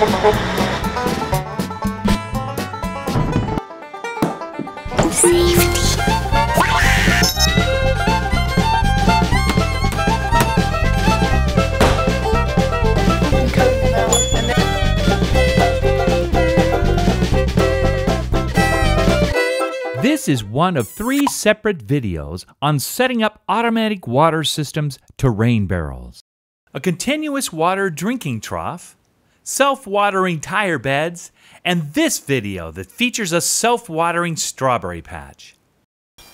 This is one of 3 separate videos on setting up automatic water systems to rain barrels, a continuous water drinking trough, self-watering tire beds, and this video that features a self-watering strawberry patch.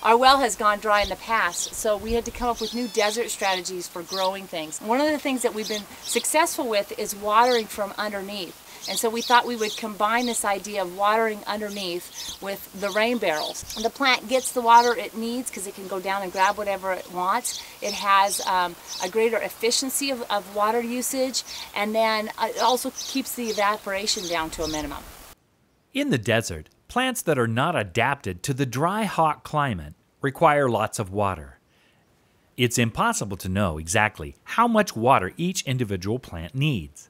Our well has gone dry in the past, so we had to come up with new desert strategies for growing things. One of the things that we've been successful with is watering from underneath. And so we thought we would combine this idea of watering underneath with the rain barrels. The plant gets the water it needs because it can go down and grab whatever it wants. It has a greater efficiency of water usage, and then it also keeps the evaporation down to a minimum. In the desert, plants that are not adapted to the dry, hot climate require lots of water. It's impossible to know exactly how much water each individual plant needs.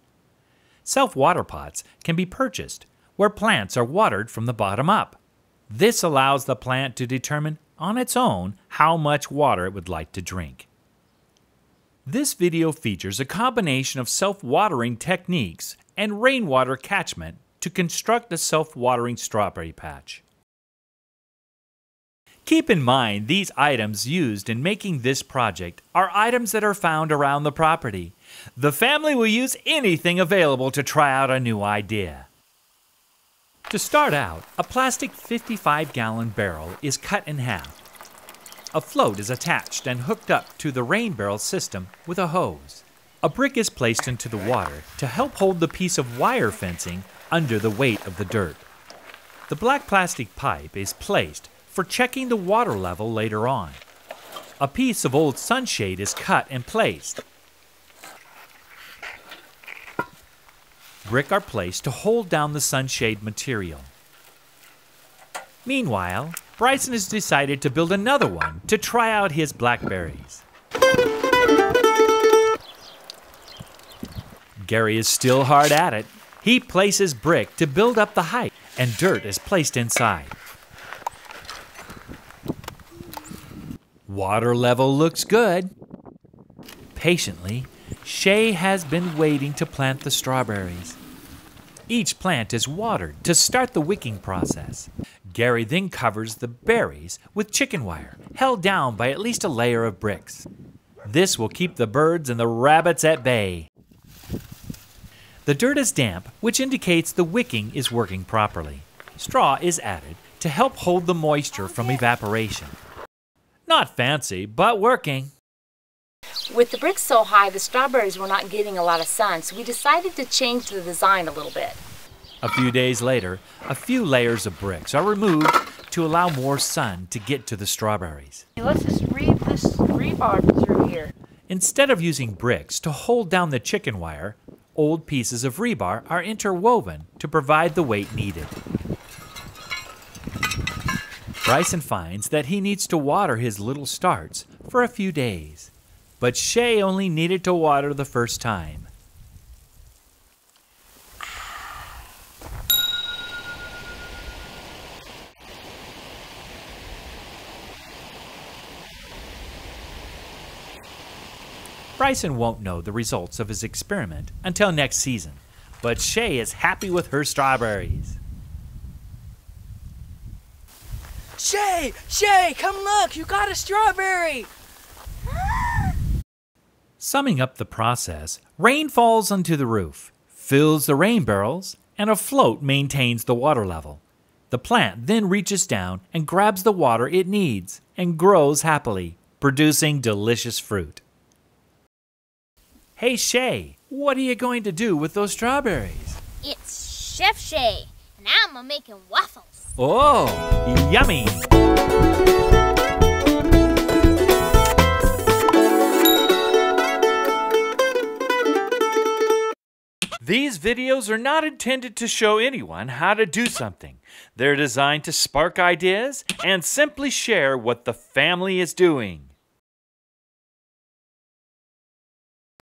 Self-water pots can be purchased where plants are watered from the bottom up. This allows the plant to determine on its own how much water it would like to drink. This video features a combination of self-watering techniques and rainwater catchment to construct a self-watering strawberry patch. Keep in mind these items used in making this project are items that are found around the property. The family will use anything available to try out a new idea. To start out, a plastic 55-gallon barrel is cut in half. A float is attached and hooked up to the rain barrel system with a hose. A brick is placed into the water to help hold the piece of wire fencing under the weight of the dirt. The black plastic pipe is placed for checking the water level later on. A piece of old sunshade is cut and placed. Brick are placed to hold down the sunshade material. Meanwhile, Bryson has decided to build another one to try out his blackberries. Gary is still hard at it. He places brick to build up the height, and dirt is placed inside. Water level looks good. Patiently, Shay has been waiting to plant the strawberries. Each plant is watered to start the wicking process. Gary then covers the berries with chicken wire, held down by at least a layer of bricks. This will keep the birds and the rabbits at bay. The dirt is damp, which indicates the wicking is working properly. Straw is added to help hold the moisture from evaporation. Not fancy, but working. With the bricks so high, the strawberries were not getting a lot of sun, so we decided to change the design a little bit. A few days later, a few layers of bricks are removed to allow more sun to get to the strawberries. Let's just read this rebar through here. Instead of using bricks to hold down the chicken wire, old pieces of rebar are interwoven to provide the weight needed. Bryson finds that he needs to water his little starts for a few days, but Shay only needed to water the first time. Bryson won't know the results of his experiment until next season, but Shay is happy with her strawberries. Shay! Shay, come look! You got a strawberry! Summing up the process, rain falls onto the roof, fills the rain barrels, and a float maintains the water level. The plant then reaches down and grabs the water it needs and grows happily, producing delicious fruit. Hey Shay, what are you going to do with those strawberries? It's Chef Shay, and I'm making waffles. Oh, yummy! These videos are not intended to show anyone how to do something. They're designed to spark ideas and simply share what the family is doing.